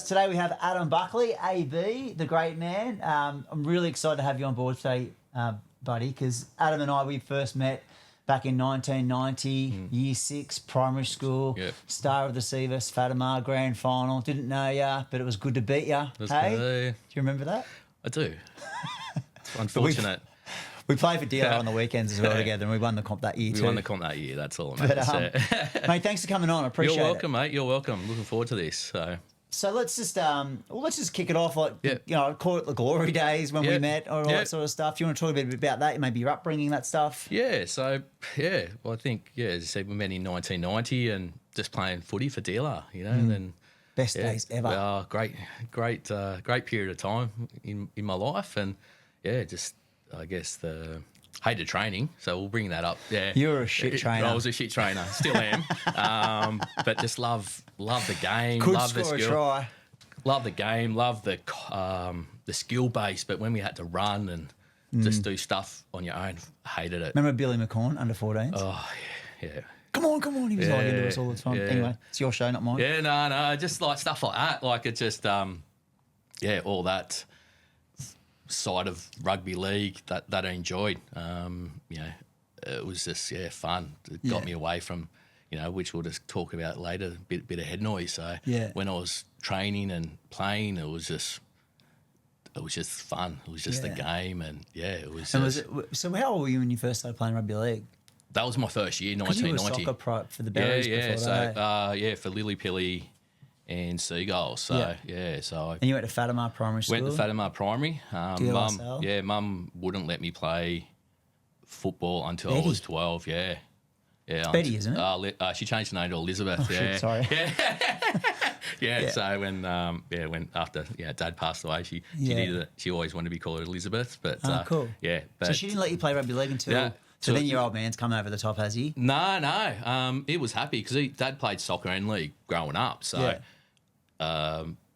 Today we have Adam Buckley, AB, the great man. I'm really excited to have you on board today, buddy, because Adam and I, we first met back in 1990, year 6, primary school, Star of the Seavis, Fatima, grand final. Didn't know ya, but it was good to beat ya. Hey, do you remember that? I do. It's unfortunate. We played for DLR on the weekends as well together, and we won the comp that year too. We won the comp that year, that's all I'm mate, thanks for coming on. I appreciate it. You're welcome, mate. You're welcome. Looking forward to this. So let's just kick it off call it the glory days when we met, or all that sort of stuff. You want to talk a bit about that, maybe your upbringing, that stuff? Yeah, so, well, I think, as I said, we met in 1990 and just playing footy for DLR, and then... Best days ever. Great period of time in my life, and, just... I guess the hated training, so we'll bring that up. Yeah, you were a shit trainer. I was a shit trainer, still am. But just love the game. Could love score the skill. A try. Love the game. Love the skill base. But when we had to run and just do stuff on your own, hated it. Remember Billy McCorn, under 14s? Oh yeah. Come on. He was like into us all the time. Yeah. Anyway, it's your show, not mine. Yeah, no, just like stuff like that. Like it just all that side of rugby league that I enjoyed. It was just fun. It got me away from, which we'll just talk about later, bit of head noise. So when I was training and playing, it was just fun. It was just the game, and it was. And so how old were you when you first started playing rugby league? That was my first year, 1990. You were soccer pro for the Berries before that. For Lily Pilly and Seagulls. So, so... And you went to Fatima Primary School? Went to Fatima Primary. Mum wouldn't let me play football until I was 12, It's Betty, isn't it? She changed her name to Elizabeth, Shit, sorry. So when after Dad passed away, she needed it. She always wanted to be called Elizabeth, but... cool. Yeah. But, so she didn't let you play rugby league until... Yeah. So then your old man's come over the top, has he? No. He was happy because Dad played soccer and league growing up, so...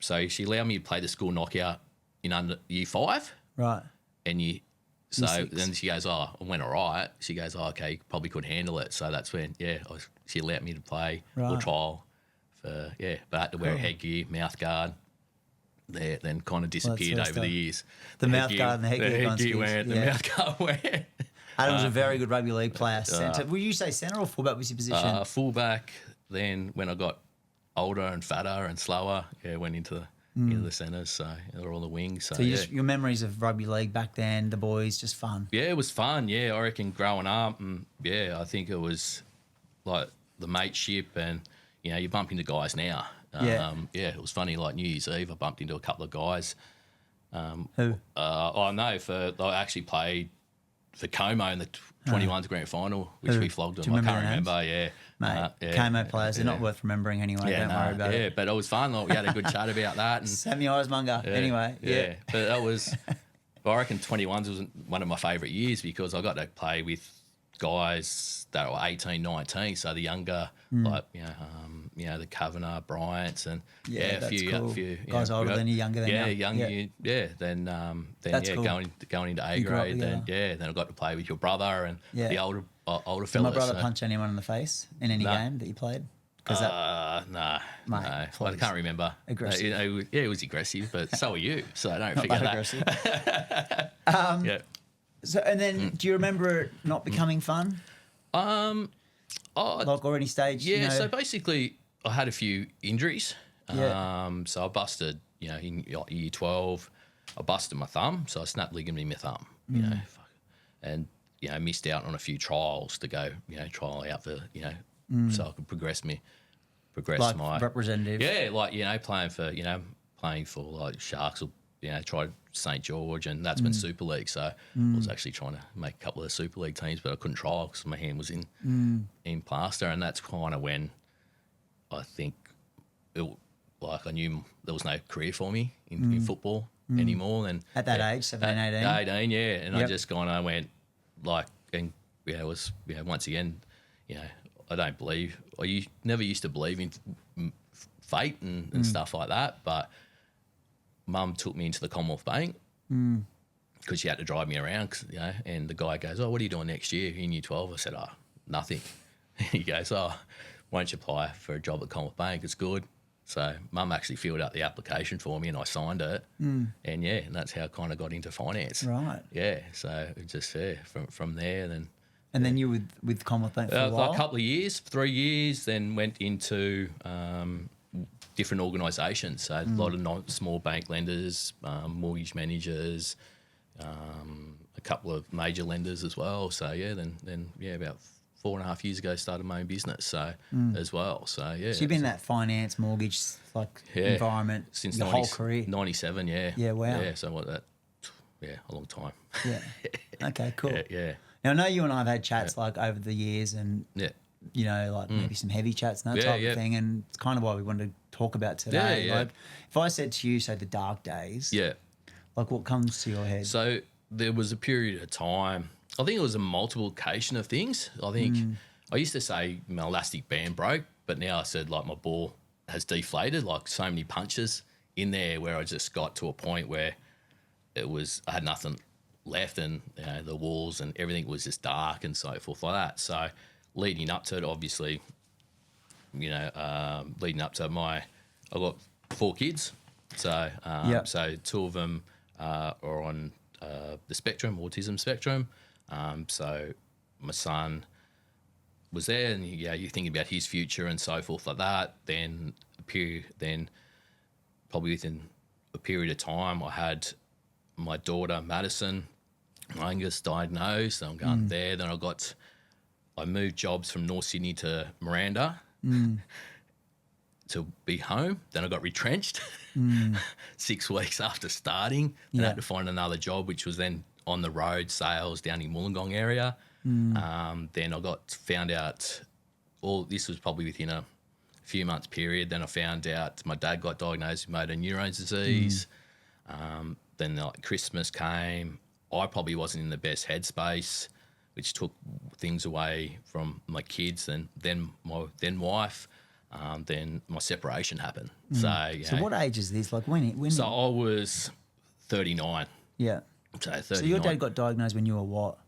So she allowed me to play the school knockout in under year 5. Right. And then she goes, I went all right. She goes, okay, probably could handle it. So that's when, she allowed me to play or trial for, but I had to wear a headgear, mouth guard. Then kind of disappeared over the years. The mouth guard and the headgear went. The mouth guard went. Adam was a very good rugby league player. Centre. Will you say centre or fullback was your position? Fullback. Then when I got older and fatter and slower, went into the centres, so all the wings. So your memories of rugby league back then, the boys, just fun. Yeah, it was fun. Yeah, I reckon growing up, and I think it was like the mateship, and you bump into guys now. It was funny. Like New Year's Eve, I bumped into a couple of guys. Who? I actually played for Como in the 21s grand final, which we flogged them. I can't remember. Yeah. Mate, Como players, they're not worth remembering anyway. Don't worry about it. Yeah, but it was fun. Like, we had a good chat about that. And Sammy Eismunger, anyway. Yeah, but that was, I reckon 21s was one of my favourite years because I got to play with guys that were 18, 19, so the younger, like, the Kavanagh, Bryants, and a few guys older than you, younger than you. Then cool. going into A grade, then I got to play with your brother and the older fellas. Did my brother punch anyone in the face in any game that you played? No. I can't remember. Aggressive. It was aggressive, but so are you. So I don't forget that. Aggressive. So, and then, do you remember it not becoming fun? Like or any stage? Yeah. So basically, I had a few injuries. So I busted. In year 12, I busted my thumb. So I snapped ligament in my thumb. And missed out on a few trials to go. Trial out for so I could progress my representative. Yeah, like playing for like Sharks or tried St George, and that's been Super League. So I was actually trying to make a couple of Super League teams, but I couldn't trial because my hand was in plaster, and that's kind of when I think I knew there was no career for me in football anymore. And at that age, 17, 18? 18, yeah. And I just I went it was once again, I don't believe, I never used to believe in fate and stuff like that, but Mum took me into the Commonwealth Bank because she had to drive me around, and the guy goes, what are you doing next year in year 12? I said, nothing. He goes, why don't you apply for a job at Commonwealth Bank? It's good. So Mum actually filled out the application for me and I signed it. And and that's how I kind of got into finance. Right. Yeah. So it just from there then. And then you were with Commonwealth Bank for a while? A couple of years, 3 years, then went into different organisations. So a lot of small bank lenders, mortgage managers, a couple of major lenders as well. So then about 4.5 years ago, started my own business. So as well. So yeah. So you've been in that finance, mortgage, environment since your whole career. 97. Yeah. Yeah. Wow. Yeah. So what that? Yeah, a long time. Yeah. Okay. Cool. Yeah. Now I know you and I have had chats like over the years, and maybe some heavy chats and that type of thing, and it's kind of what we wanted to talk about today. Yeah. Like, if I said to you, say the dark days, Yeah. like what comes to your head? So there was a period of time. I think it was a multiplication of things. I think I used to say my elastic band broke, but now I said like my ball has deflated. Like so many punches in there, where I just got to a point where I had nothing left, and the walls and everything was just dark and so forth like that. So leading up to it, obviously, leading up to I got 4 kids. So so 2 of them are on the spectrum, autism spectrum. So my son was there, and you think about his future and so forth like that. Then probably within a period of time, I had my daughter Madison, my youngest, diagnosed. So I'm going there. Then I moved jobs from North Sydney to Miranda to be home. Then I got retrenched 6 weeks after starting. Then I had to find another job, which was then on the road sales down in Wollongong area. Then I found out all this was probably within a few months period. Then I found out my dad got diagnosed with motor neurone disease. Then Christmas came. I probably wasn't in the best headspace, which took things away from my kids and then my wife. Then my separation happened. So what age is this? Like when? So I was 39. Yeah. So 39. So your dad got diagnosed when you were what?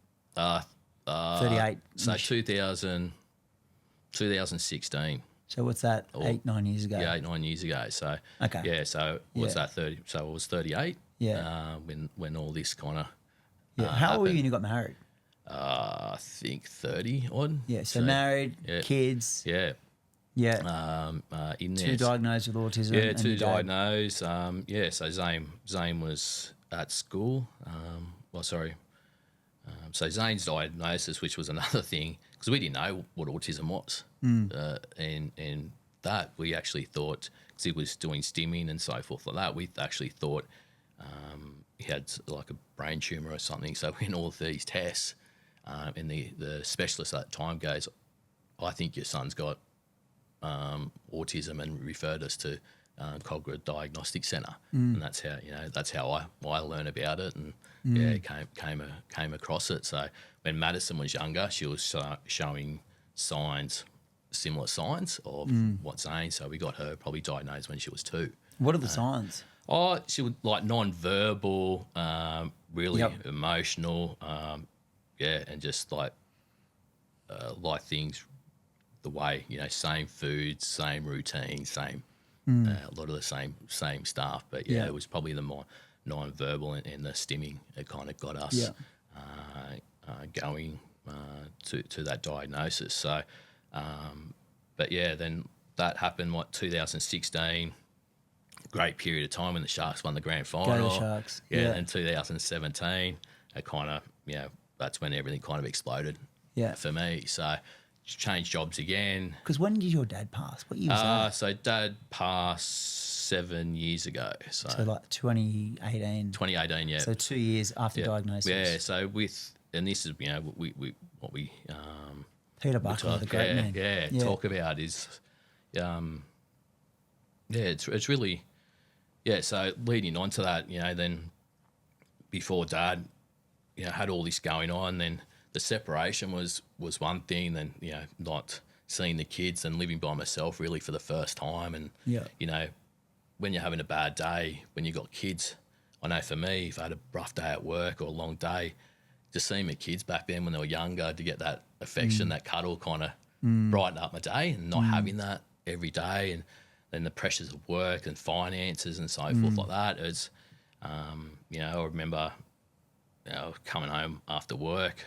38. So 2016. So what's that? 8-9 years ago. Yeah, 8-9 years ago. So okay. Yeah. So was that 30? So I was 38. Yeah. When all this kind of. Yeah. How old were you when you got married? I think 30 odd. Yeah. So married, kids. Yeah. Yeah. In there. 2 diagnosed with autism. Yeah, 2 diagnosed. So Zane was at school. So Zane's diagnosis, which was another thing, because we didn't know what autism was. And that we actually thought, because he was doing stimming and so forth like that, we actually thought he had like a brain tumour or something. So in all of these tests, and the specialist at the time goes, I think your son's got autism, and referred us to Cognitive Diagnostic Centre, and that's how I learned about it, and came across it. So when Madison was younger, she was showing similar signs of what Zane. So we got her probably diagnosed when she was 2. What are the signs? Oh, she was like non-verbal, really emotional, and just like things the way, same foods, same routine, same a lot of the same stuff. But it was probably the more non-verbal and the stimming that kind of got us going to that diagnosis. So, then that happened, 2016. Great period of time when the Sharks won the grand final. Go the Sharks. Yeah. In 2017, it kind of, that's when everything kind of exploded for me. So changed jobs again. Because when did your dad pass? What year was that? So Dad passed 7 years ago. So like 2018. 2018, yeah. So 2 years after diagnosis. Yeah. So and this is what we Peter Buckley, the great man. Yeah, talk about is it's really so leading on to that, then before Dad had all this going on, then the separation was one thing, then not seeing the kids and living by myself really for the first time, and when you're having a bad day, when you got kids, I know for me, if I had a rough day at work or a long day, just seeing my kids back then when they were younger, to get that affection, that cuddle, kind of brighten up my day, and not having that every day. And and the pressures of work and finances and so forth like that. It's, you know, I remember, you know, coming home after work,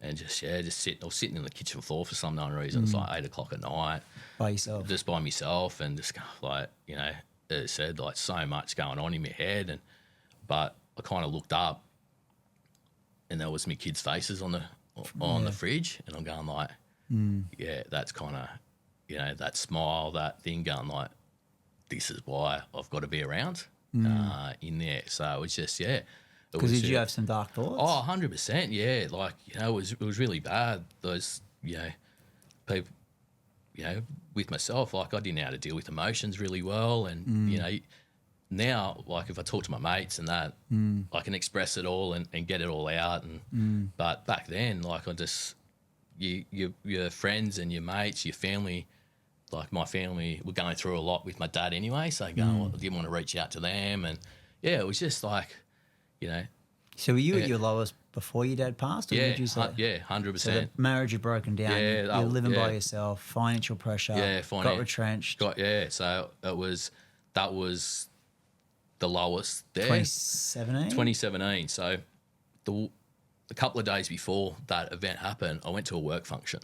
and just sitting on the kitchen floor for some known reason. It's like 8 o'clock at night. By yourself. Just by myself, and just like, you know, as I said, like so much going on in my head. But I kind of looked up, and there was my kids' faces on the fridge, and I'm going like, yeah, that's kind of, you know, that smile, that thing going like, this is why I've got to be around in there. So it was just, yeah. Because did you have some dark thoughts? Oh, 100%, yeah. Like, you know, it was really bad. Those, you know, people, you know, with myself, like I didn't know how to deal with emotions really well. And, you know, now, like if I talk to my mates and that, I can express it all and get it all out. And But back then, like I just, your friends and your mates, your family, like my family were going through a lot with my dad anyway. So I didn't want to reach out to them. And yeah, it was just like, you know. So were you at your lowest before your dad passed? Or Yeah, would you say? 100%. So the marriage had broken down. Yeah, you're living by yourself, financial pressure. Yeah, got retrenched. So that was the lowest there. 2017? 2017. So a couple of days before that event happened, I went to a work function.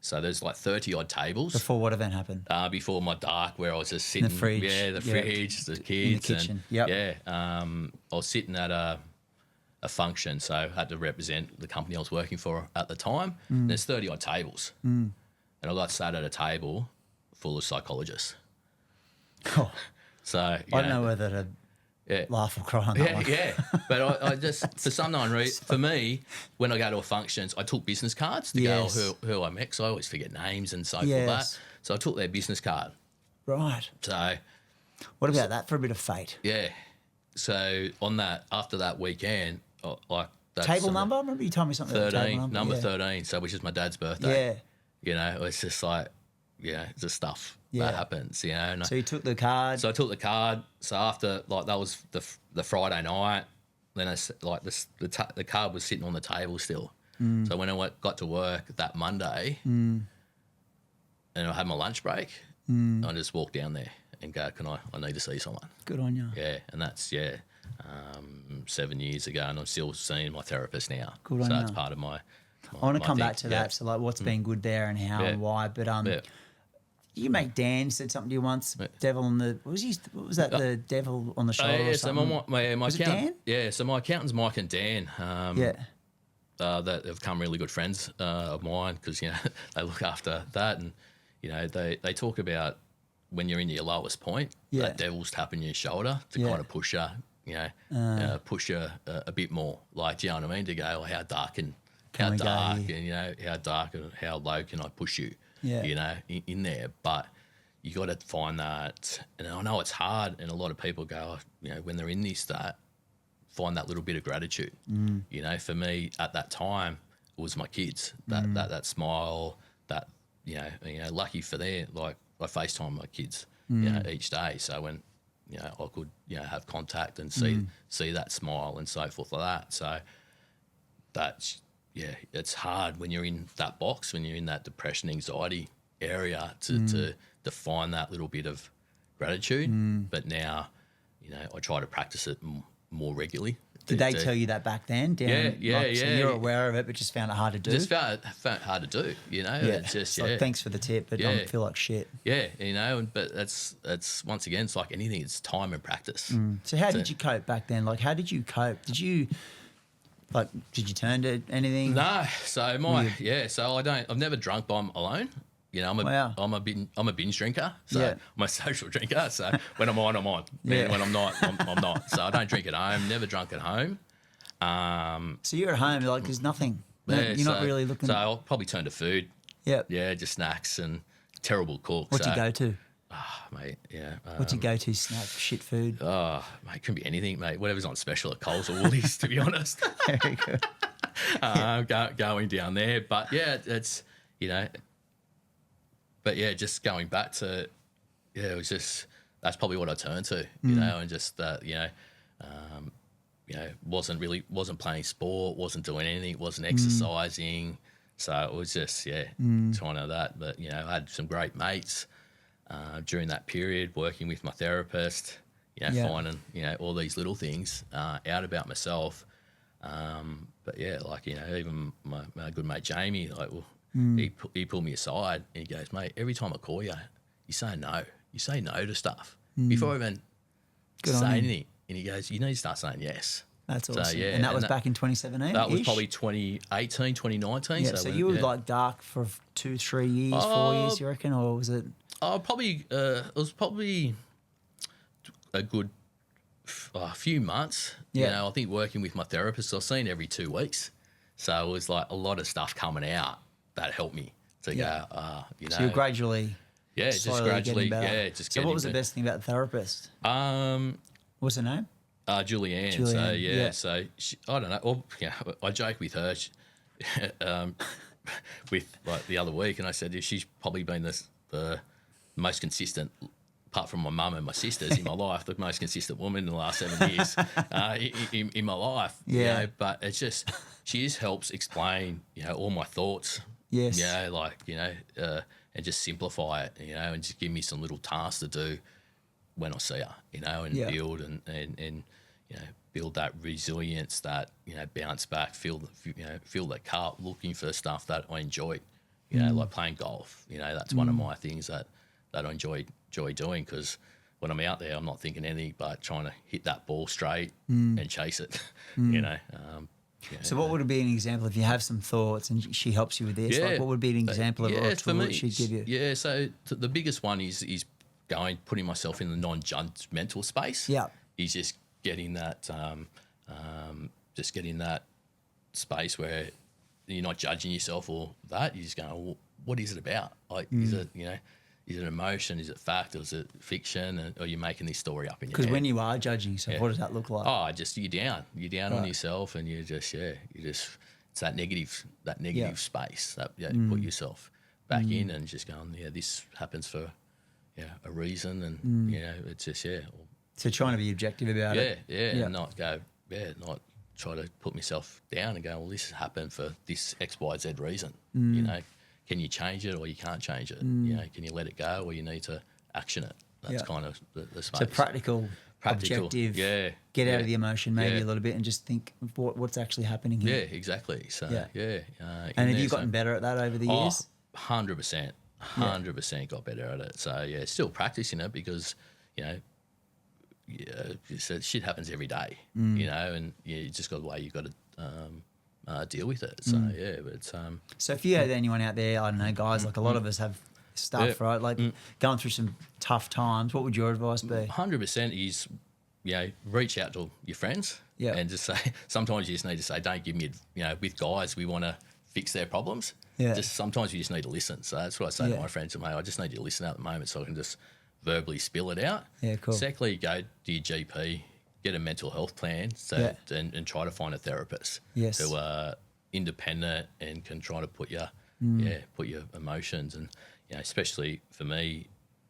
So there's like 30 odd tables. Before what event happened? Before my dark, where I was just sitting. In the fridge. Yeah, the fridge, the kids. In the kitchen. And, yeah. I was sitting at a function, so I had to represent the company I was working for at the time. There's 30 odd tables. And I got sat at a table full of psychologists. Oh, So I don't know whether to laugh or cry on that one. Yeah. But I just, for some known reason, for me, when I go to functions, I took business cards to go who I met, because I always forget names and so forth. That. So I took their business card. Right. So what about that for a bit of fate? yeah. So on that, after that weekend, like that's Table number? I remember you told me something about 13, table number yeah. 13, so which is my dad's birthday. Yeah. You know, it's just like, yeah, it's just stuff that happens, you know. And So you took the card. so I took the card. So after, like, that was the Friday night. Then the card was sitting on the table still. So when I got to work that Monday, and I had my lunch break, I just walked down there and go, I need to see someone. Good on you. Yeah, and that's 7 years ago, and I'm still seeing my therapist now. Good on so you. that's part of my. I want to come thing. back to that. So like, what's been good there and how and why? But you make Dan said something to you once. Devil on the what was that? The devil on the shoulder. Yeah, or so something? my Was it accountant. Dan? Yeah, so my accountant's Mike and Dan. Yeah. That have become really good friends of mine, because, you know, they look after that, and, you know, they talk about when you're in your lowest point, that devil's tapping your shoulder to kind of push you, you know, push you a bit more. Like, do you know what I mean? To go, how dark and you know, how dark and how low can I push you? Yeah. You know, in there. But you got to find that, and I know it's hard, and a lot of people go, you know, when they're in this, that find that little bit of gratitude. You know, for me at that time, it was my kids. That smile, that you know, lucky for them. Like, I FaceTime my kids, you know, each day. So when, you know, I could, you know, have contact and see that smile and so forth like that. So that's, yeah, it's hard when you're in that box, when you're in that depression, anxiety area to find that little bit of gratitude. But now, you know, I try to practice it more regularly. Did they tell you that back then? Yeah. So you're aware of it, but just found it hard to do? Just found it hard to do, you know. Yeah. It's just, like, thanks for the tip, but I feel like shit. Yeah, you know, but that's once again, it's like anything, it's time and practice. So how did you cope back then? Like, how did you cope? Did you turn to anything? No, so I've never drunk by alone. You know, I'm a binge drinker, so I'm a social drinker. So when I'm on, I'm on. And when I'm not, I'm not. So I don't drink at home. Never drunk at home. So you're at home, like, there's nothing. You're not really looking. So I'll probably turn to food. Yep. Yeah, just snacks and terrible cook. What's your go-to? Mate, yeah. What's your go-to snack? Shit food? Oh, mate, it can be anything, mate. Whatever's on special at Coles or Woolies, to be honest. Very good. Going down there. But, yeah, it's, you know... But yeah, just going back to, it was just, that's probably what I turned to, you know, and just wasn't playing sport, wasn't doing anything, wasn't exercising. So it was just, trying to that. But, you know, I had some great mates during that period, working with my therapist, finding, all these little things out about myself. But yeah, like, even my good mate Jamie, like, well, he pulled me aside and he goes, mate, every time I call you, you say no. You say no to stuff before I even say anything. And he goes, you need to start saying yes. That's awesome. So, and that was back in 2017? That was probably 2018, 2019. Yeah, so you were like dark for 2-3 years, 4 years, you reckon? Or was it? It was probably a good few months. I think working with my therapist, I was seeing every 2 weeks. So it was like a lot of stuff coming out that helped me to go, So you're gradually... Yeah, just gradually. Yeah, just So what was the best thing about the therapist? What's her name? Julianne. So yeah. So she, I don't know. Or, I joke with her with like the other week, and I said she's probably been the most consistent, apart from my mum and my sisters in my life, the most consistent woman in the last 7 years in my life. Yeah. But it's just she just helps explain all my thoughts. Yes. And just simplify it, and just give me some little tasks to do when I see her, and build and build that resilience, that bounce back, feel that car looking for stuff that I enjoy, like playing golf. That's one of my things that I enjoy doing, because when I'm out there, I'm not thinking anything but trying to hit that ball straight and chase it. So what would be an example if you have some thoughts and she helps you with this? Like what would be an example of a tool that she'd give you? Yeah, so the biggest one is putting myself in the non-judgmental space. Yeah. Is just getting that space where you're not judging yourself or that. You're just going, well, what is it about? Like, is it, is it emotion? Is it fact? Or is it fiction? Or are you making this story up in your head? Because when you are judging yourself, what does that look like? Oh, just you're down. You're down on yourself, and it's that negative space that you put yourself back in, and just going, this happens for a reason, and it's just So trying to be objective about it. And not go, not try to put myself down and go, well, this has happened for this X, Y, Z reason. Can you change it or you can't change it? Can you let it go or you need to action it? That's kind of the space. So practical, objective, get out of the emotion maybe a little bit and just think what's actually happening here. Yeah, exactly. So, and have you gotten better at that over the years? 100%. 100% got better at it. So, still practicing it because, shit happens every day, and you just got the way you've got to deal with it. So but it's So if you had anyone out there, I don't know, guys, like a lot of us have stuff, right? Like going through some tough times. What would your advice be? 100% is, reach out to your friends, and just say. Sometimes you just need to say, don't give me, with guys, we want to fix their problems. Yeah. Just sometimes you just need to listen. So that's what I say to my friends. I just need you to listen at the moment, so I can just verbally spill it out. Yeah, cool. Secondly, go to your GP, get a mental health plan, and try to find a therapist who are independent and can try to put your emotions, and especially for me,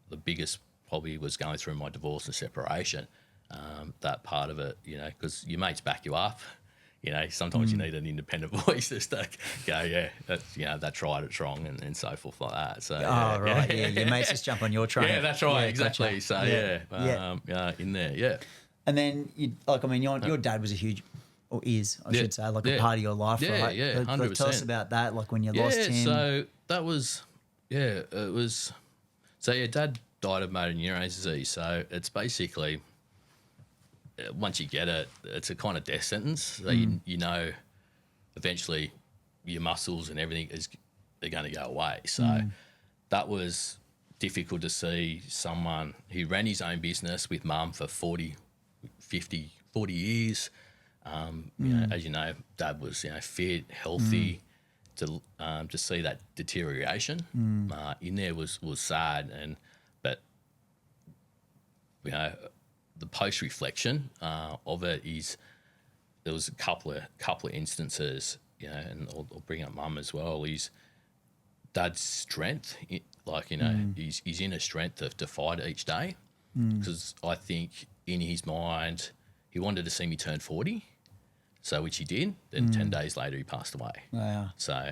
the biggest probably was going through my divorce and separation. That part of it, because your mates back you up. Sometimes you need an independent voice just to go, that's right, it's wrong, and so forth like that. So, your mates just jump on your train. Yeah, that's right, exactly. Gotcha. So, in there, And then, your dad was a huge, or is, I should say, a part of your life, right? Yeah, 100%. Tell us about that, like when you lost him. So that was, it was, Dad died of motor neurone disease. So it's basically, once you get it, it's a kind of death sentence. So eventually your muscles and everything are going to go away. So that was difficult to see someone who ran his own business with mum for 40 years. As you know, Dad was fit, healthy. To see that deterioration in there was sad, but the post reflection of it is there was a couple of instances, and I'll bring up Mum as well. Is Dad's strength, his inner strength to fight each day, because I think in his mind he wanted to see me turn 40, so which he did. Then 10 days later he passed away. Wow. So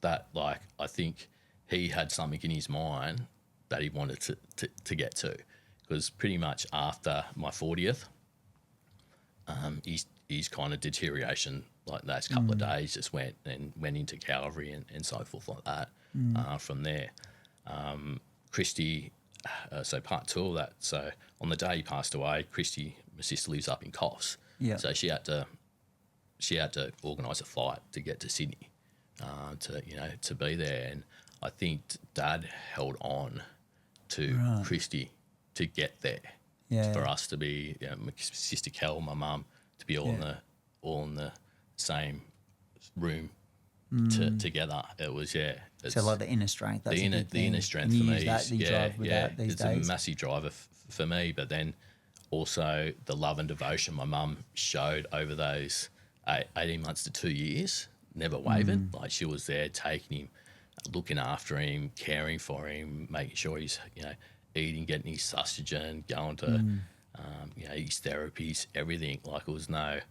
that I think he had something in his mind that he wanted to get to, because pretty much after my 40th, his kind of deterioration, like those couple of days, just went into Calvary and so forth like that. From there, Christy, so part two of that. So on the day he passed away, Christy, my sister, lives up in Coffs. Yeah. So she had to organise a flight to get to Sydney, to be there. And I think Dad held on to Christy to get there. Yeah. For us to be, my sister Kel, my mum, to be all in the same room together. It was So like the inner strength. That's the inner strength and for you me. use that, you drive with that these it's days. a massive driver for me. But then also the love and devotion my mum showed over those 18 months to 2 years, never wavered. Like she was there taking him, looking after him, caring for him, making sure he's eating, getting his sustagen, going to his therapies, everything. Like it was no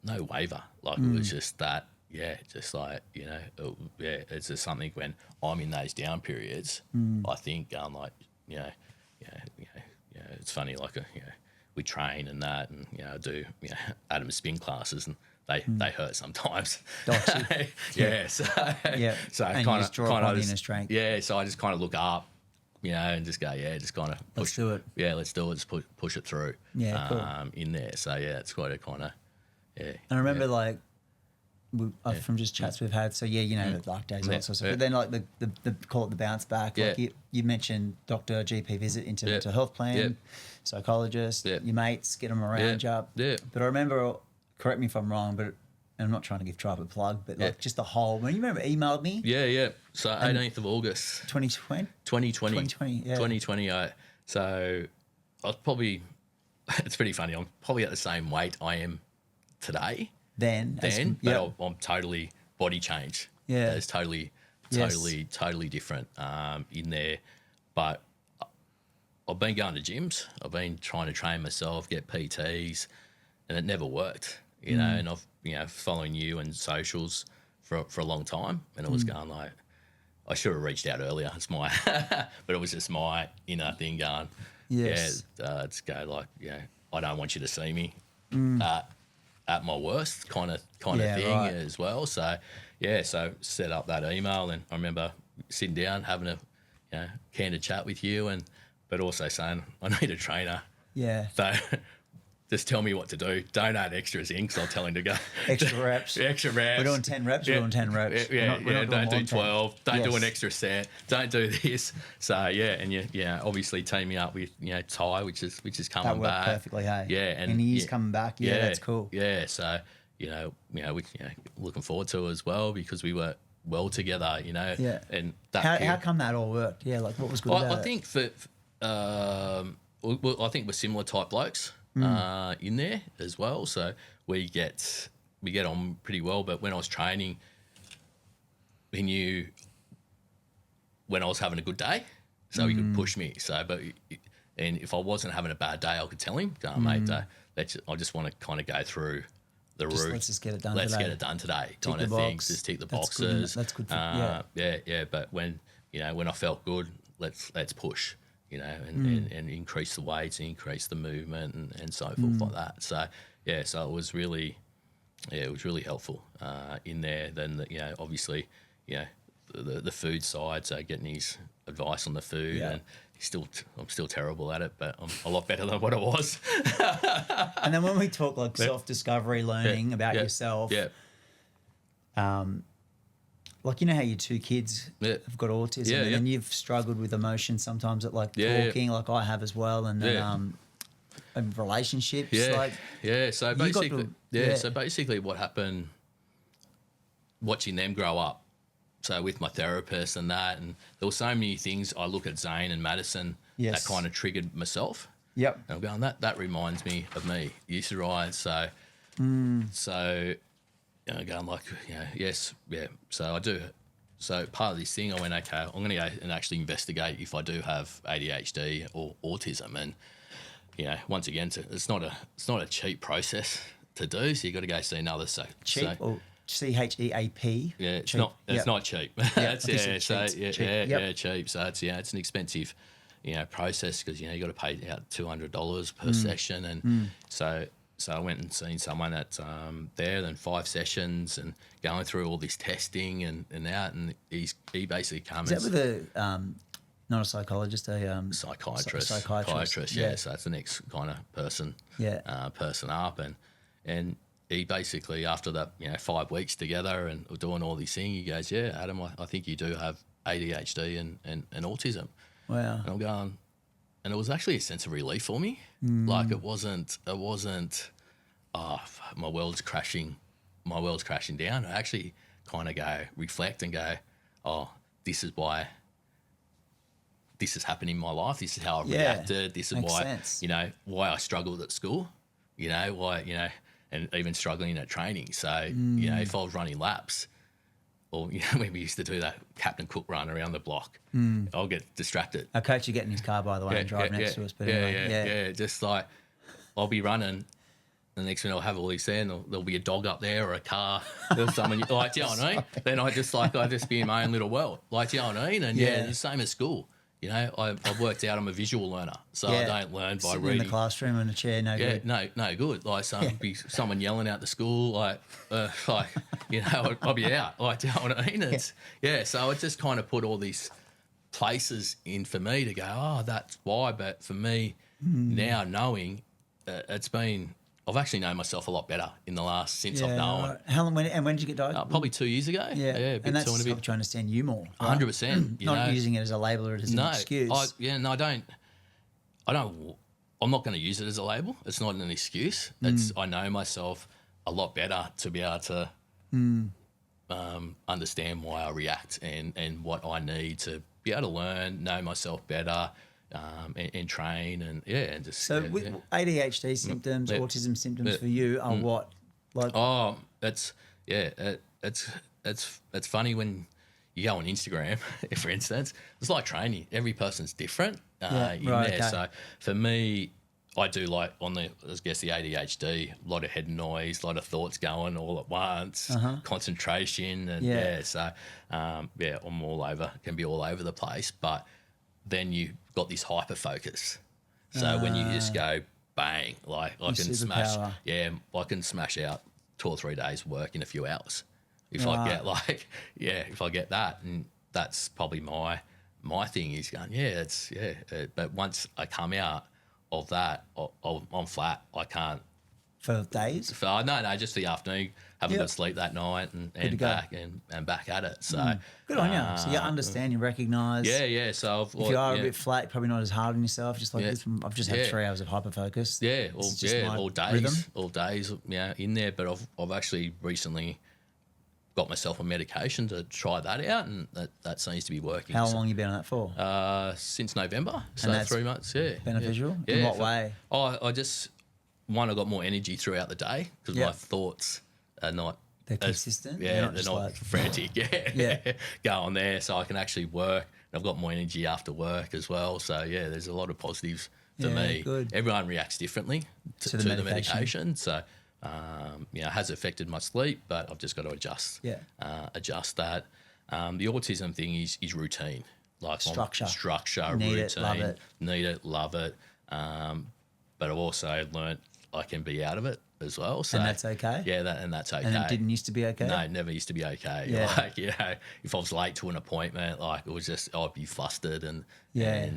waver. Like it was just that. Yeah, just like it's just something when I'm in those down periods. I think it's funny. Like we train and that, and I do Adam spin classes, and they hurt sometimes. Gotcha. So and you just draw upon the inner strength. Yeah, so I just kind of look up, and just go, just kind of push. Let's do it. Yeah, let's do it. Just push it through. Yeah, cool. In there. So it's quite a kind of And I remember from just chats we've had. So the dark days, all that sort of stuff. But then like the call it the bounce back. Like you mentioned doctor, GP visit, into mental health plan, psychologist, your mates, get them around you. Yeah. But I remember, correct me if I'm wrong, but I'm not trying to give Tribe a plug, but like just the whole. When you remember, emailed me. Yeah. So 18th of August, 2020. 2020. Yeah. 2020. So I was probably. It's pretty funny. I'm probably at the same weight I am today. But I'm totally body change. Yeah, it's totally different in there. But I've been going to gyms. I've been trying to train myself, get PTs, and it never worked. And I've following you and socials for a long time, and it was going like, I should have reached out earlier. It's my, but it was just my inner thing going. Yes. It's go like, I don't want you to see me at my worst kind of thing as well. So so set up that email, and I remember sitting down having a candid chat with you, but also saying I need a trainer. Yeah. So just tell me what to do. Don't add extras in, because I'll tell him to go. Extra reps. Extra reps. We're doing 10 reps. We're doing 10 reps. Don't do 12. Don't do an extra set. Don't do this. So and obviously team me up with Ty, which is coming back. That worked perfectly. Hey. Yeah, and he's coming back. Yeah, that's cool. Yeah, so we looking forward to it as well, because we work well together. Yeah. And that how come that all worked? Yeah, like what was good about it? I think I think we're similar type blokes. In there as well, so we get on pretty well. But when I was training, he knew when I was having a good day, so he could push me. So, and if I wasn't having a bad day, I could tell him, mate, I just want to kind of go through the route. Let's just get it done. Let's get it done today, kind of thing. Just tick the boxes. That's good. Yeah. But when I felt good, let's push. And increase the weights, increase the movement, and so forth like that. So so it was really helpful in there. Then obviously the food side, so getting his advice on the food, and I'm still terrible at it, but I'm a lot better than what I was. And then when we talk like self-discovery, learning about yourself, like how your two kids have got autism, and then you've struggled with emotion sometimes at like talking, like I have as well, and then and relationships, So basically, so basically, what happened, watching them grow up. So with my therapist and that, and there were so many things. I look at Zane and Madison that kind of triggered myself. Yep. And I'm going, that reminds me of me. Used to ride, so going like, So I do. So part of this thing, I went, okay, I'm going to go and actually investigate if I do have ADHD or autism. And once again, it's not a cheap process to do. So you got to go see another. Cheap or CHEAP. Yeah, it's Cheap. not. It's Yep. not cheap. I That's just said so cheap. cheap. So it's an expensive, process because you got to pay out $200 per session, and so I went and seen someone at there, then 5 sessions, and going through all this testing and out, and he basically comes. Is that with a not a psychologist, a psychiatrist? Psychiatrist. Yeah. So that's the next kind of person. Yeah. Person up, and he basically, after that, 5 weeks together and doing all these things, he goes, "Yeah, Adam, I think you do have ADHD and autism." Wow. And I'm going, and it was actually a sense of relief for me. Like it wasn't. Oh, my world's crashing down. I actually kind of reflect and go, "Oh, this is why this has happened in my life. This is how I reacted. This is Makes why sense. why I struggled at school. Why and even struggling at training. So if I was running laps, or when we used to do that Captain Cook run around the block, I'll get distracted. Our coach will get in his car, by the way, and drive next to us. But anyway, Just like I'll be running. The next minute I'll have all these there, and there'll be a dog up there or a car or someone. Like, do you know what I mean? Then I just be in my own little world. Like, do you know what I mean? And the same as school. I've worked out I'm a visual learner, so I don't learn by sitting reading. in the classroom in a chair, no good. No good. Like be someone yelling out the school, I'll be out. Like, do you know what I mean? So it just kind of put all these places in for me to go, oh, that's why. But for me now knowing, I've actually known myself a lot better in the last since I've known. Right. How long? When did you get diagnosed? Probably 2 years ago. Yeah, a bit and that's two and a bit. helped you understand you more. Right? 100%. Not using it as a label or as an excuse. I don't. I'm not going to use it as a label. It's not an excuse. I know myself a lot better to be able to understand why I react and what I need to be able to learn, know myself better. And train and just so with ADHD symptoms, autism symptoms for you are what? Like it's funny when you go on Instagram, for instance. It's like training. Every person's different in there. Okay. So for me, I do like the ADHD, a lot of head noise, a lot of thoughts going all at once, concentration, and so I'm all over. Can be all over the place, but then you got this hyper focus. So when you just go bang, like I can smash, I can smash out 2 or 3 days work in a few hours. If I get if I get that, and that's probably my thing is going, but once I come out of that, I'm flat. I can't. For days? No, just the afternoon. Have a good sleep that night and back at it. So good on you. So you understand, you recognise. Yeah. So if you are a bit flat, you're probably not as hard on yourself. Just like this, I've just had 3 hours of hyperfocus. All days. Yeah, in there. But I've actually recently got myself on medication to try that out, and that seems to be working. How long have you been on that for? Since November. So and that's 3 months. Yeah. Beneficial. In what way? I just. I got more energy throughout the day because my thoughts are not. They're consistent. They're not frantic. Go on there, so I can actually work. I've got more energy after work as well. So there's a lot of positives for me. Good. Everyone reacts differently to the medication. So has affected my sleep, but I've just got to adjust. Adjust that. The autism thing is routine, like structure, need routine. Need it, love it. But I've also learnt I can be out of it as well. So, and that's okay? Yeah, that's okay. And it didn't used to be okay? No, it never used to be okay. Yeah. Like, if I was late to an appointment, it was just, I'd be flustered and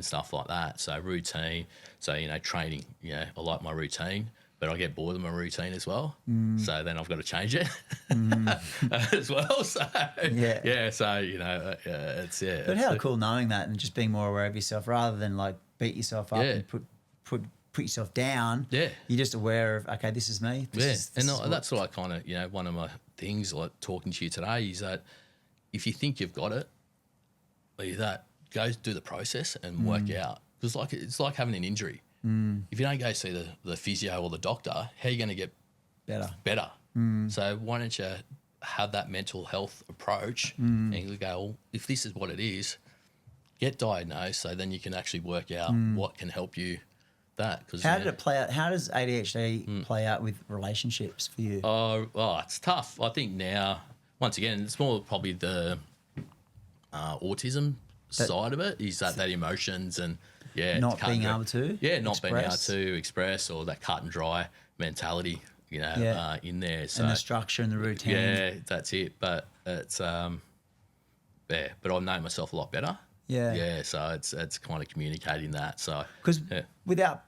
stuff like that. So routine. So, training, I like my routine, but I get bored of my routine as well. So then I've got to change it as well. So, it's, But how cool knowing that and just being more aware of yourself rather than beat yourself up and put yourself down. Yeah. You're just aware of, okay, this is me. This is that's what I kind of, one of my things like talking to you today is that if you think you've got it, go do the process and work out. Because it's like having an injury. If you don't go see the physio or the doctor, how are you going to get better? So why don't you have that mental health approach and you go, well, if this is what it is, get diagnosed so then you can actually work out what can help you that. Cause, How did it play out? How does ADHD play out with relationships for you? Oh, it's tough. I think now, once again, it's more probably the autism side of it. Is that emotions and not being able to not being able to express, or that cut and dry mentality, in there. So and the structure and the routine. Yeah, that's it. But it's but I've known myself a lot better. Yeah. So it's kind of communicating that. So because without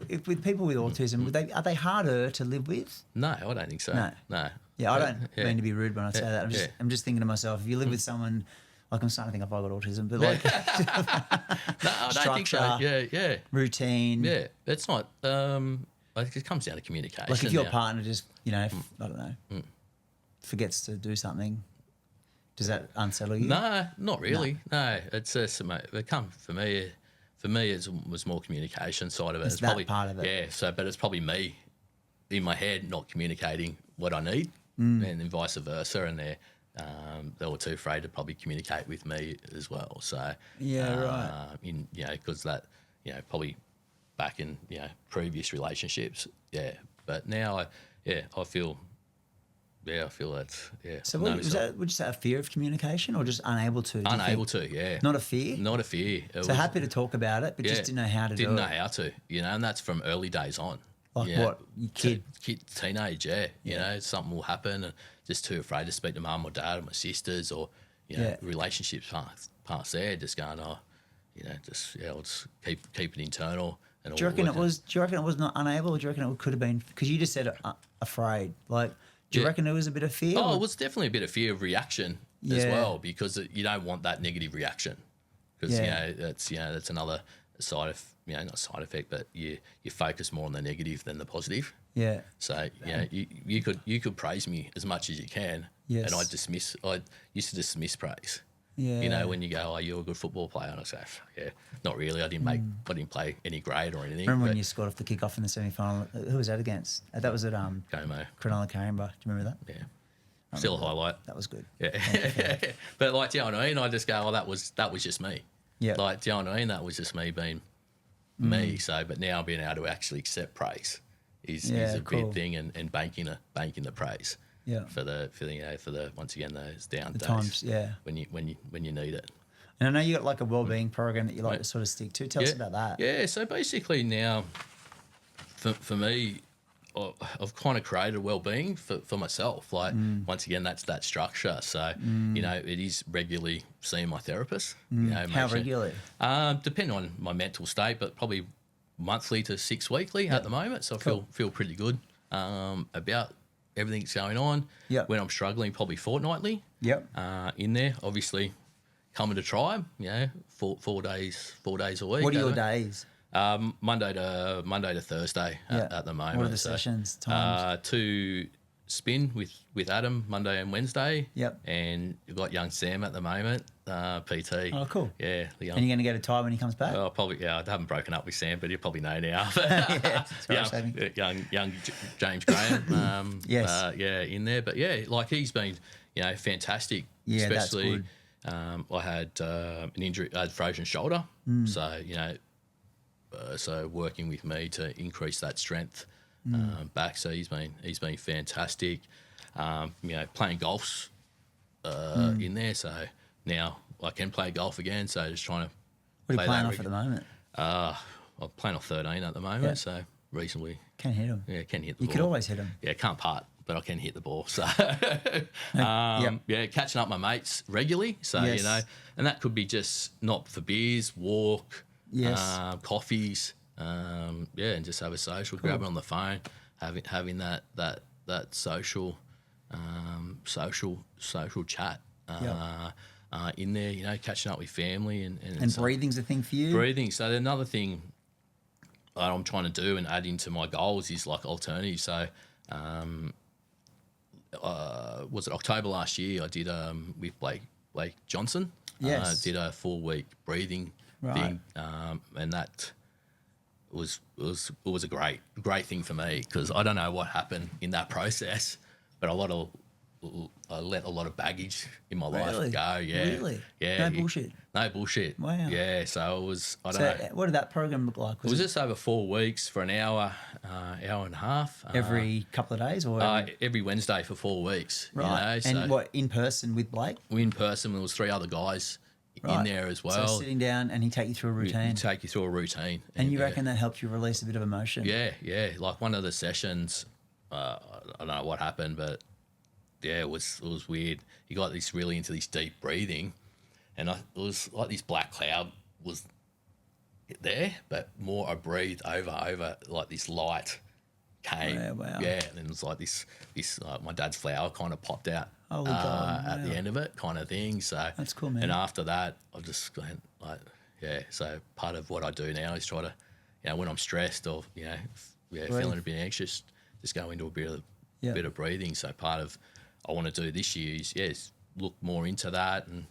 if with people with autism, are they harder to live with? No, I don't think so. No. Yeah, I don't mean to be rude when I say that. I'm just thinking to myself, if you live with someone, like I'm starting to think I've got autism, but like no, I don't think so. Yeah. Routine. Yeah, it's not. It comes down to communication. Like if your partner just, I don't know, forgets to do something, does that unsettle you? No, not really. No, it's just for me. For me, it was more communication side of it. It's that probably part of it. Yeah. So, but it's probably me in my head not communicating what I need, and then vice versa. And they were too afraid to probably communicate with me as well. So right. Because that probably back in previous relationships, But now I feel that's So would you say a fear of communication or just unable to? Unable to, yeah. Not a fear. Not a fear. So happy to talk about it, but just didn't know how to do it. Didn't know how to, and that's from early days on. Like what? Your kid, teenage, something will happen, and just too afraid to speak to mum or dad or my sisters, or relationships past there, just going, I'll just keep it internal. And do you reckon it was not unable, or do you reckon it could have been? Because you just said afraid. Like, do you reckon there was a bit of fear? Oh, it was definitely a bit of fear of reaction as well, because you don't want that negative reaction, because that's another side of not side effect, but you focus more on the negative than the positive. Yeah. So you could praise me as much as you can, and I used to dismiss praise. Yeah. When you go, oh, you're a good football player, and I say, not really. I didn't play any grade or anything. Remember when you scored off the kick-off in the semi-final? Who was that against? That was at Como. Cronulla Caringbah. Do you remember that? Yeah. Still a highlight. That was good. Yeah. But do you know what I mean? I just go, oh, that was just me. Yeah. Do you know what I mean? That was just me being me. So, but now being able to actually accept praise is a big thing, and banking the praise. Yeah. For the once again those down days. Times, when you need it. And I know you got like a wellbeing program that you like to sort of stick to. Tell us about that. Yeah. So basically now, for me, I've kind of created wellbeing for myself. Like once again, that's that structure. So it is regularly seeing my therapist. How regularly? Depending on my mental state, but probably monthly to 6 weekly at the moment. So I feel pretty good about everything that's going on. Yep. When I'm struggling, probably fortnightly. Yep. In there, obviously, coming to tribe. 4 days a week. What are your days? Monday to Thursday at the moment. What are the sessions? Times? To spin with Adam Monday and Wednesday. Yep. And you've got young Sam at the moment, PT. Oh, cool. Yeah. And you're going to go to Thai when he comes back? Oh, probably. Yeah, I haven't broken up with Sam, but he'll probably know now. young James Graham. Yes. In there. But he's been, fantastic. Yeah, especially, that's good. I had an injury. I had frozen shoulder. So so working with me to increase that strength back. So he's been fantastic. Playing golf's in there. So now I can play golf again. So just trying to. What are you playing off at the moment? I'm playing off 13 at the moment. Yeah. So reasonably. Can hit them. Yeah, can hit the ball. You could always hit them. Yeah, can't putt, but I can hit the ball. So catching up my mates regularly. So and that could be just not for beers, walk. Yes. Coffees, and just have a social. Cool. Grab it on the phone, having that social chat in there. Catching up with family and breathing's a thing for you. Breathing. So another thing I'm trying to do and add into my goals is like alternatives. So, was it October last year? I did with Blake Johnson. Yes. Did a 4-week breathing. Right. Thing, and that was a great thing for me, because I don't know what happened in that process, but a lot of I let a lot of baggage in my Really? life go. Yeah, Really? Yeah, No bullshit? No bullshit. Wow. Yeah, so it was. I don't So know. what did that program look like? It was just over 4 weeks for an hour, hour and a half. Every couple of days or every Wednesday for 4 weeks. right? You know, And so what, in person with Blake? in person, there was 3 other guys in Right. there as So well. sitting down and he take you through a routine. He take you through a routine. And you reckon that helped you release a bit of emotion? Yeah. Like one of the sessions, I don't know what happened, but yeah, it was weird. He got this really into this deep breathing, and it was like this black cloud was there, but more I breathed over like this light came. Yeah, wow. Yeah, and then it was like this my dad's flower kind of popped out Holy God, at the wow. end of it, kind of thing. So That's cool, man. And after that, I just went like, yeah. So part of what I do now is try to, when I'm stressed or feeling a bit anxious, just go into a bit of breathing. So part of I want to do this year is look more into that, and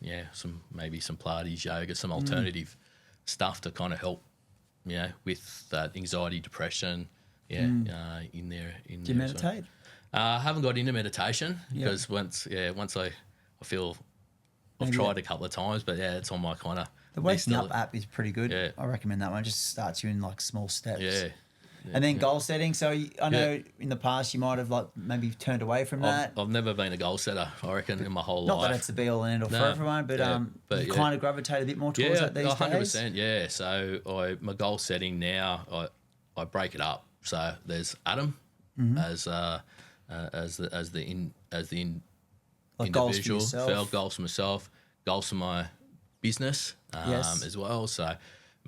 maybe some Pilates, yoga, some alternative stuff to kind of help, with that anxiety, depression. In there. Do you meditate? I haven't got into meditation because once I feel I've tried a couple of times, but it's on my kind of The Waking Up app is pretty good. Yeah. I recommend that one. It just starts you in like small steps. Yeah. And then goal setting. So I know in the past you might have like maybe turned away from that. I've never been a goal setter, I reckon, in my whole Not life. that it's the be all and end all for everyone, but you kind of gravitate a bit more towards that these 100%, days. yeah. So my goal setting now, I break it up. So there's Adam as the Like goals for individual, yourself. goals for myself, goals for my business Yes. as well. So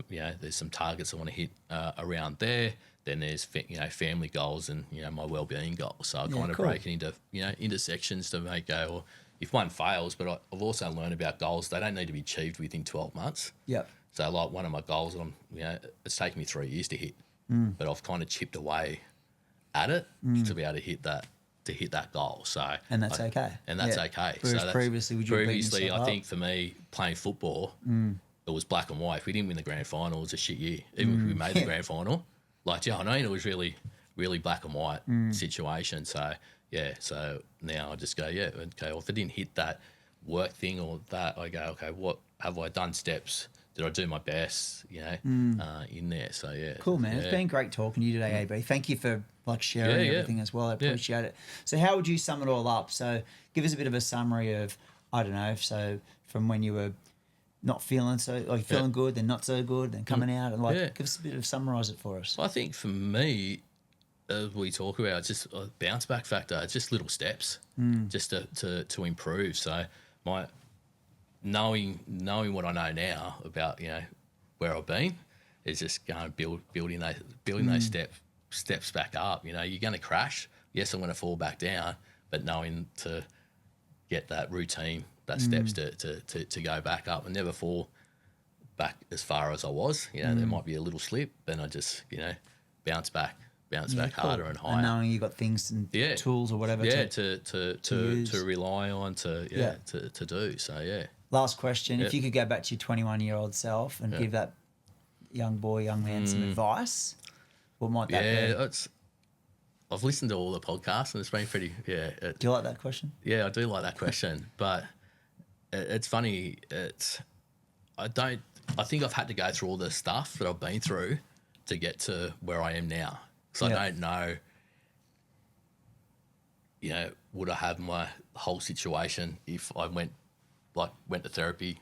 there's some targets I want to hit around there. Then there's family goals and my well-being goals. So I kind of cool. break it into sections to make go. Well, if one fails, but I've also learned about goals. They don't need to be achieved within 12 months. Yep. So like one of my goals, it's taken me 3 years to hit, but I've kind of chipped away at it to be able to hit that goal. So And that's okay. And that's Yeah. okay. Whereas so previously, would you have beaten previously, yourself I up? think for me playing football, it was black and white. If we didn't win the grand final, it was a shit year. Even if we made the grand final, it was really, really black and white situation. So so now I just go, okay. Well, if I didn't hit that work thing or that, I go, okay, what have I done? Steps. Did I do my best? In there. So Cool, man. It's been great talking to you today, AB. Thank you for sharing everything as well. I appreciate it. So how would you sum it all up? So give us a bit of a summary of, I don't know, so from when you were not feeling feeling good, then not so good, then coming out, and give us a bit of summarize it for us. I think for me, as we talk about, it's just a bounce back factor. It's just little steps just to improve. So my knowing what I know now about where I've been is just going building those steps back up. You're going to crash. Yes, I'm going to fall back down, but knowing to get that routine, that steps to go back up and never fall back as far as I was. There might be a little slip, then I just bounce back harder and higher. And knowing you got things and tools or whatever. To rely on to do. So Last question: if you could go back to your 21-year-old self and give that young man some advice, what might that be? I've listened to all the podcasts and it's been pretty. Do you like that question? Yeah, I do like that question, but it's funny. I think I've had to go through all the stuff that I've been through to get to where I am now. Because I don't know, would I have my whole situation if I went to therapy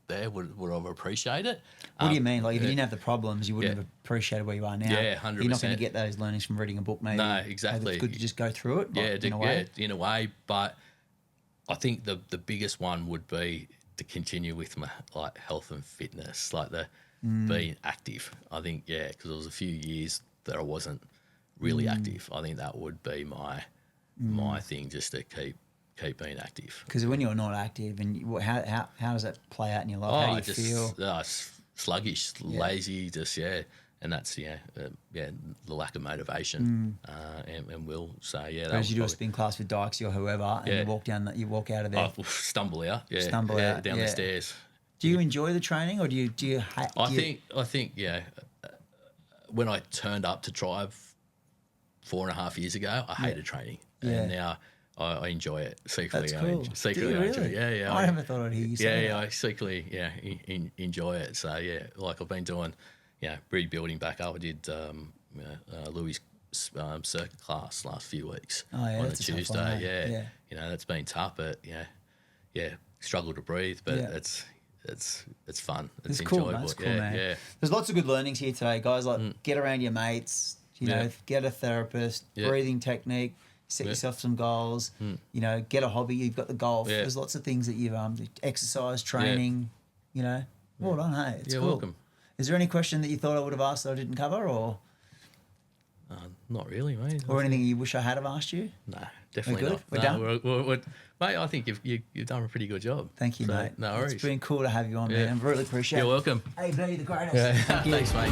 there? Would I have appreciated it? What do you mean? Like if you didn't have the problems, you wouldn't have appreciated where you are now. Yeah, 100%. You're not going to get those learnings from reading a book, maybe. No, exactly. It's good to just go through it. In a way. In a way. But I think the biggest one would be to continue with my health and fitness, being active. I think because there was a few years that I wasn't really active. I think that would be my thing, just to keep being active. Because when you're not active, and how does that play out in your life? How do you feel? Sluggish, lazy, and that's the lack of motivation and will. So Whereas you do a spin class with Dykes or whoever, and you walk out of there, stumble out, down the stairs. Do you enjoy the training, or do you hate? I think when I turned up to drive 4.5 years ago, I hated training, and now I enjoy it secretly. That's cool. Secretly, Do you I enjoy really? it. Yeah. I never thought I'd hear you say that. I secretly enjoy it. So yeah, like I've been doing, rebuilding back up. I did Louis' circuit class last few weeks Oh, yeah, on a that's a tough Tuesday. one, eh? Yeah. That's been tough, but struggle to breathe, but Yeah. it's fun. It's enjoyable. cool, man. It's cool, man. Yeah. There's lots of good learnings here today, guys. Like get around your mates, Yeah. get a therapist, Yeah. breathing technique, set yourself some goals, get a hobby. You've got the golf. Yeah. There's lots of things that you've exercise, training, Well done, hey. It's You're cool. welcome. Is there any question that you thought I would have asked that I didn't cover, or Not really, mate. anything you wish I had have asked you? No, definitely good? not. We're No, done? we're, mate, I think you've done a pretty good job. Thank you, So, mate. No worries. It's been cool to have you on, man. I really appreciate it. You're welcome. AB, the greatest. Yeah. Thank you. Thanks, mate.